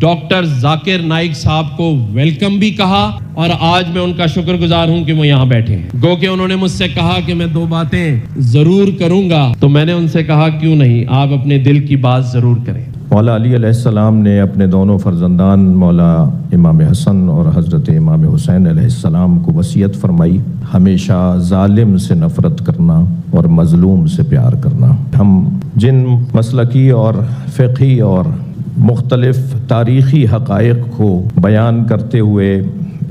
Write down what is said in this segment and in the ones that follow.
Doctor Zakir Naik صاحب کو welcome بھی کہا اور آج میں ان کا شکر گزار ہوں کہ وہ یہاں بیٹھے ہیں. گو کہ انہوں نے مجھ سے کہا کہ میں 2 باتیں ضرور کروں گا, تو میں نے ان سے کہا کیوں نہیں, آپ اپنے دل کی بات ضرور کریں. مولا علی علیہ السلام نے اپنے دونوں فرزندان مولا امام حسن اور حضرت امام حسین علیہ السلام کو وصیت فرمائی, ہمیشہ ظالم سے نفرت کرنا اور مظلوم سے پیار کرنا. ہم جن مسلکی اور فقہی اور مختلف تاریخی حقائق کو بیان کرتے ہوئے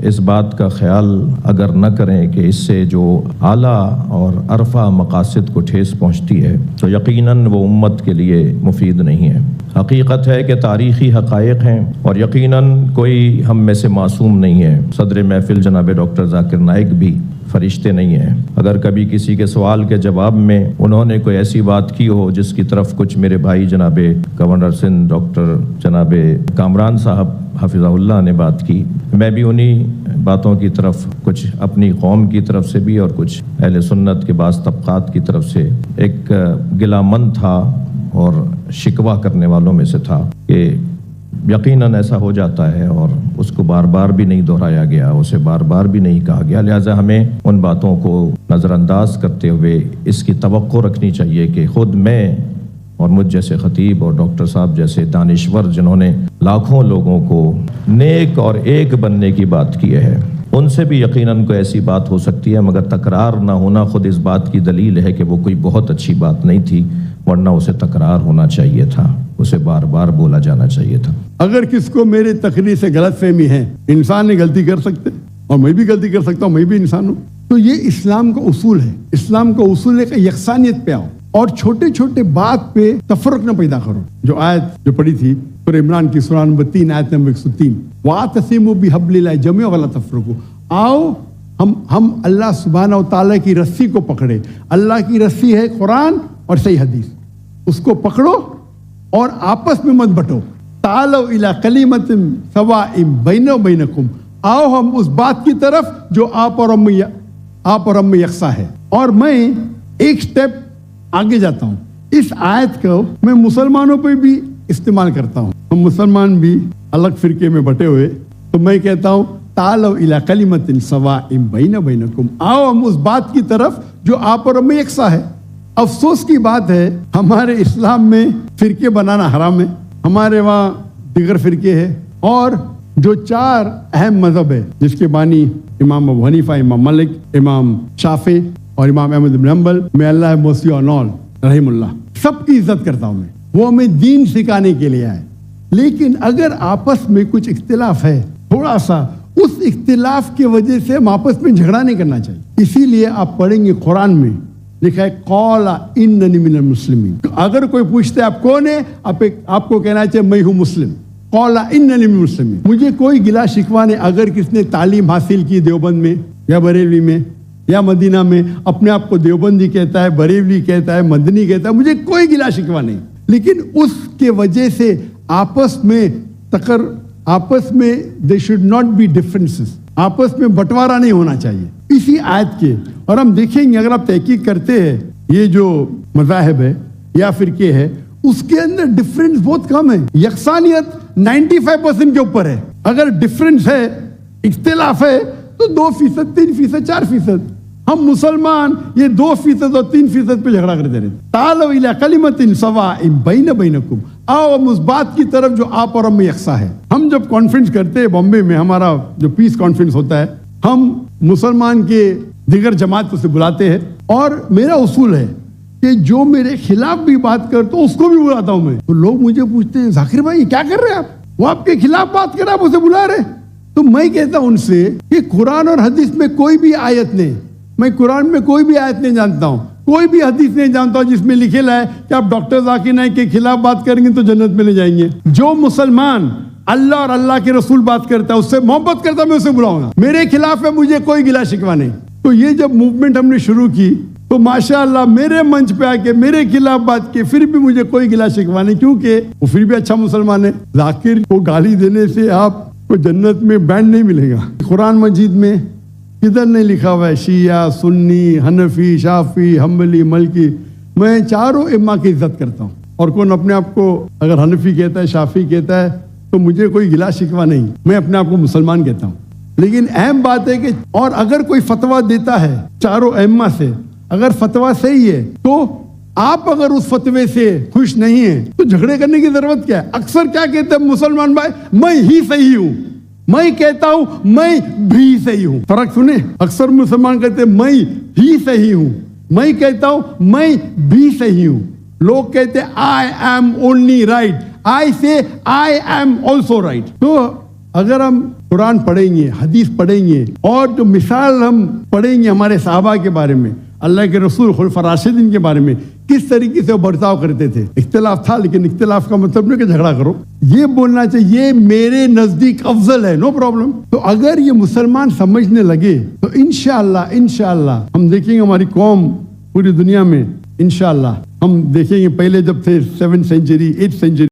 اس بات کا خیال اگر نہ کریں کہ اس سے جو اعلیٰ اور عرفہ مقاصد کو ٹھیس پہنچتی ہے تو یقیناً وہ امت کے لیے مفید نہیں ہے. حقیقت ہے کہ تاریخی حقائق ہیں اور یقیناً کوئی ہم میں سے معصوم نہیں ہے. صدر محفل جناب ڈاکٹر ذاکر نائک بھی فرشتے نہیں ہیں. اگر کبھی کسی کے سوال کے جواب میں انہوں نے کوئی ایسی بات کی ہو جس کی طرف کچھ میرے بھائی جناب گورنر سندھ ڈاکٹر جناب کامران صاحب حفظہ اللہ نے بات کی, میں بھی انہی باتوں کی طرف کچھ اپنی قوم کی طرف سے بھی اور کچھ اہل سنت کے بعض طبقات کی طرف سے ایک گلہ مند تھا اور شکوہ کرنے والوں میں سے تھا کہ یقیناً ایسا ہو جاتا ہے اور اس کو بار بار بھی نہیں دہرایا گیا, اسے بار بار بھی نہیں کہا گیا. لہٰذا ہمیں ان باتوں کو نظر انداز کرتے ہوئے اس کی توقع رکھنی چاہیے کہ خود میں اور مجھ جیسے خطیب اور ڈاکٹر صاحب جیسے دانشور جنہوں نے لاکھوں لوگوں کو نیک اور ایک بننے کی بات کی ہے, ان سے بھی یقیناً کوئی ایسی بات ہو سکتی ہے, مگر تکرار نہ ہونا خود اس بات کی دلیل ہے کہ وہ کوئی بہت اچھی بات نہیں تھی, ورنہ اسے تکرار ہونا چاہیے تھا, اسے بار بار بولا جانا چاہیے تھا. اگر کس کو میری تقریر سے غلط فہمی ہے, انسان نے غلطی کر سکتے اور میں بھی غلطی کر سکتا ہوں, میں بھی انسان ہوں, تو یہ اسلام کا اصول ہے. اسلام کا اصول ہے کہ یکسانیت پہ آؤ اور چھوٹے چھوٹے بات پہ تفرق نہ پیدا کرو. جو آیت جو پڑھی تھی سورہ عمران کی سورہ نمبر 3 آیت نمبر 103, وَاعْتَصِمُوا بِحَبْلِ اللَّهِ جَمِيعًا وَلَا تَفَرَّقُوا, آؤ ہم اللہ سبحانہ و تعالیٰ کی رسی کو پکڑے. اللہ کی رسی ہے قرآن اور صحیح حدیث, اس کو پکڑو اور آپس میں مت بٹو. تعالوا الی کلمۃ سواء بیننا و بینکم, آؤ ہم اس بات کی طرف جو آپ اور ہم میں یکساں ہے. اور میں ایک سٹیپ آگے جاتا ہوں, اس آیت کو میں مسلمانوں پہ بھی استعمال کرتا ہوں. ہم مسلمان بھی الگ فرقے میں بٹے ہوئے, تو میں کہتا ہوں تعالوا الی کلمۃ سواء بیننا و بینکم, آؤ ہم اس بات کی طرف جو آپ اور ہم میں یکساں ہے. افسوس کی بات ہے ہمارے اسلام میں فرقے بنانا حرام ہے. ہمارے وہاں دیگر فرقے ہیں, اور جو 4 اہم مذہب ہے جس کے بانی امام ابو حنیفہ, امام مالک, امام شافعی اور امام احمد بن حنبل, میں اللہ موسی اونول رحم اللہ, سب کی عزت کرتا ہوں میں. وہ ہمیں دین سکھانے کے لیے آئے, لیکن اگر آپس میں کچھ اختلاف ہے تھوڑا سا, اس اختلاف کی وجہ سے ہم آپس میں جھگڑا نہیں کرنا چاہیے. اسی لیے آپ پڑھیں گے قرآن میں لکھا ہے قال اننی من المسلمین. اگر کوئی پوچھتے آپ کون ہے, آپ کو کہنا چاہیے میں ہوں مسلم. قال اننی من المسلمین, مجھے کوئی گلا شکوہ نہیں اگر کس نے تعلیم حاصل کی دیوبند میں یا بریلوی میں یا مدینہ میں, اپنے آپ کو دیوبندی کہتا ہے, بریلوی کہتا ہے, مدنی کہتا ہے, مجھے کوئی گلا شکوہ نہیں. لیکن اس کے وجہ سے آپس میں they should not be differences, آپس میں بٹوارا نہیں ہونا چاہیے. اسی آیت کے, اور ہم دیکھیں گے اگر آپ تحقیق کرتے ہیں یہ جو مذاہب ہے یا فرقے ہے, اس کے اندر ڈفرینس بہت کم ہے. یکسانیت 95% کے اوپر ہے. اگر ڈفرینس ہے, اختلاف ہے, تو 2%, 3%, 4%. ہم مسلمان یہ 2% اور 3% پہ جھگڑا کرتے رہتے. تعالوا الی کلمۃ سواء بیننا و بینکم, آؤ ہم اس بات کی طرف جو آپ اور ہم میں یکساں ہے. ہم جب کانفرنس کرتے ہیں بامبے میں, ہمارا جو پیس کانفرنس ہوتا ہے, ہم مسلمان کے دیگر جماعت سے بلاتے ہیں, اور میرا اصول ہے کہ جو میرے خلاف بھی بات کرتا ہوں اس کو بھی بلاتا ہوں میں. تو لوگ مجھے پوچھتے ہیں ذاکر بھائی کیا کر رہے ہیں آپ, وہ آپ کے خلاف بات کر رہے ہیں, آپ اسے بلا رہے. تو میں کہتا ہوں ان سے کہ قرآن اور حدیث میں کوئی بھی آیت نہیں, میں قرآن میں کوئی بھی آیت نہیں جانتا ہوں, کوئی بھی حدیث نہیں جانتا ہوں جس میں لکھے ہے کہ آپ ڈاکٹر ذاکر نائک کے خلاف بات کریں گے تو جنت میں لے جائیں گے. جو مسلمان اللہ اور اللہ کے رسول بات کرتا ہے, اس سے محبت کرتا ہے, میں اسے بلاؤں گا. میرے خلاف ہے, مجھے کوئی گلا شکوہ نہیں. تو یہ جب موومنٹ ہم نے شروع کی تو ماشاءاللہ میرے منچ پہ آ کے میرے خلاف بات کی, پھر بھی مجھے کوئی گلا شکوہ نہیں, کیونکہ وہ پھر بھی اچھا مسلمان ہے. ذاکر کو گالی دینے سے آپ کو جنت میں بینڈ نہیں ملے گا. قرآن مجید میں کدھر نہیں لکھا ہوا ہے شیعہ, سنی, حنفی, شافعی, حنبلی, مالکی. میں چاروں ائمہ کی عزت کرتا ہوں, اور کون اپنے آپ کو اگر حنفی کہتا ہے, شافعی کہتا ہے, تو مجھے کوئی گلا شکوا نہیں, میں اپنے آپ کو مسلمان کہتا ہوں. لیکن اہم بات ہے کہ اور اگر کوئی فتویٰ دیتا ہے چاروں ائمہ سے, اگر فتویٰ صحیح ہے تو آپ اگر اس فتوے سے خوش نہیں ہیں تو جھگڑے کرنے کی ضرورت کیا ہے؟ اکثر کیا کہتے ہیں مسلمان بھائی, میں ہی صحیح ہوں, میں کہتا ہوں میں بھی صحیح ہوں. فرق سنیں, اکثر مسلمان کہتے ہیں میں ہی صحیح ہوں, میں کہتا ہوں میں بھی صحیح ہوں. لوگ کہتے ہیں آئی ایم اونلی رائٹ, آئی سے آئی ایم آلسو رائٹ. تو اگر ہم قرآن پڑھیں گے, حدیث پڑھیں گے, اور جو مثال ہم پڑھیں گے ہمارے صحابہ کے بارے میں, اللہ کے رسول خلفاء راشدین کے بارے میں, کس طریقے سے وہ برتاؤ کرتے تھے. اختلاف تھا لیکن اختلاف کا مطلب نہیں کہ جھگڑا کرو, یہ بولنا چاہیے یہ میرے نزدیک افضل ہے, نو پرابلم. تو اگر یہ مسلمان سمجھنے لگے تو انشاءاللہ ہم دیکھیں گے ہماری قوم پوری دنیا میں انشاءاللہ ہم دیکھیں گے. پہلے جب تھے 7th سینچری 8th سینچری